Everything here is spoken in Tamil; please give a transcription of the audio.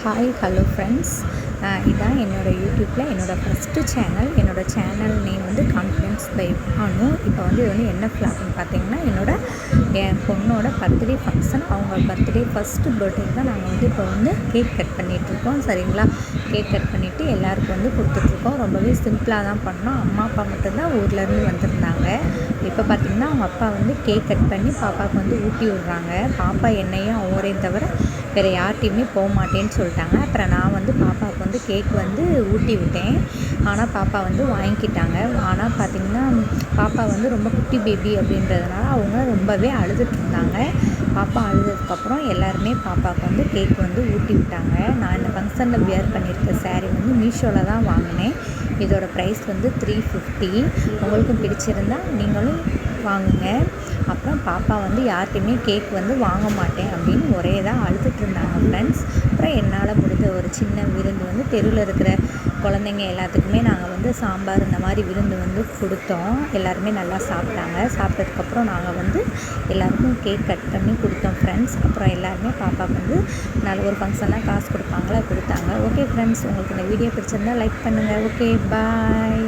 ஹாய் ஹலோ ஃப்ரெண்ட்ஸ், இதான் என்னோடய யூடியூப்பில் என்னோடய ஃபஸ்ட்டு சேனல். என்னோடய சேனல் நேம் வந்து கான்ஃபிடென்ஸ் பை அனு. இப்போ வந்து இது வந்து என்ன ஃப்ளாக்னு பார்த்தீங்கன்னா, என் பொண்ணோட பர்த்டே ஃபங்க்ஷன். அவங்க பர்த்டே ஃபஸ்ட்டு பர்த்டே தான் நாங்கள் வந்து இப்போ வந்து கேக் கட் பண்ணிகிட்ருக்கோம். சரிங்களா, கேக் கட் பண்ணிவிட்டு எல்லாருக்கும் வந்து கொடுத்துட்ருக்கோம். ரொம்பவே சிம்பிளாக தான் பண்ணோம். அம்மா அப்பா மட்டும்தான் ஊர்லேருந்து வந்திருந்தாங்க. இப்போ பார்த்திங்கன்னா அவங்க அப்பா வந்து கேக் கட் பண்ணி பாப்பாவுக்கு வந்து ஊட்டி விட்றாங்க. பாப்பா என்னையும் அவரையும் தவிர வேறு யார்கிட்டையுமே போக மாட்டேன்னு சொல்லிட்டாங்க. அப்புறம் நான் வந்து பாப்பாவுக்கு வந்து கேக் வந்து ஊட்டி விட்டேன். ஆனால் பாப்பா வந்து வாங்கிக்கிட்டாங்க. ஆனால் பார்த்திங்கன்னா பாப்பா வந்து ரொம்ப குட்டி பேபி அப்படின்றதுனால அவங்க ரொம்பவே அழுதுட்டுருந்தாங்க. பாப்பா அழுதுக்கப்புறம் எல்லாருமே பாப்பாவுக்கு வந்து கேக் வந்து ஊட்டி விட்டாங்க. நான் இந்த ஃபங்க்ஷனில் வியர் பண்ணியிருக்க ஸாரீ வந்து மீஷோவில் தான் வாங்கினேன். இதோட ப்ரைஸ் வந்து 350. உங்களுக்கும் பிடிச்சிருந்தால் நீங்களும் வாங்குங்க. அப்புறம் பாப்பா வந்து யார்கிட்டையுமே கேக் வந்து வாங்க மாட்டேன் அப்படின்னு ஒரே தான் அழுதுட்டுருந்தாங்க ஃப்ரெண்ட்ஸ். அப்புறம் என்னால் முடிஞ்ச ஒரு சின்ன விருந்து வந்து தெருவில் இருக்கிற குழந்தைங்க எல்லாத்துக்குமே நாங்கள் வந்து சாம்பார் இந்த மாதிரி விருந்து வந்து கொடுத்தோம். எல்லாருமே நல்லா சாப்பிட்டாங்க. சாப்பிட்டதுக்கப்புறம் நாங்கள் வந்து எல்லாருக்கும் கேக் கட் பண்ணி கொடுத்தோம் ஃப்ரெண்ட்ஸ். அப்புறம் எல்லாருமே பாப்பாவுக்கு வந்து நல்ல ஒரு ஃபங்க்ஷனாக காசு கொடுப்பாங்களா கொடுத்தாங்க. ஓகே ஃப்ரெண்ட்ஸ், உங்களுக்கு இந்த வீடியோ பிடிச்சிருந்தால் லைக் பண்ணுங்கள். ஓகே, பாய்.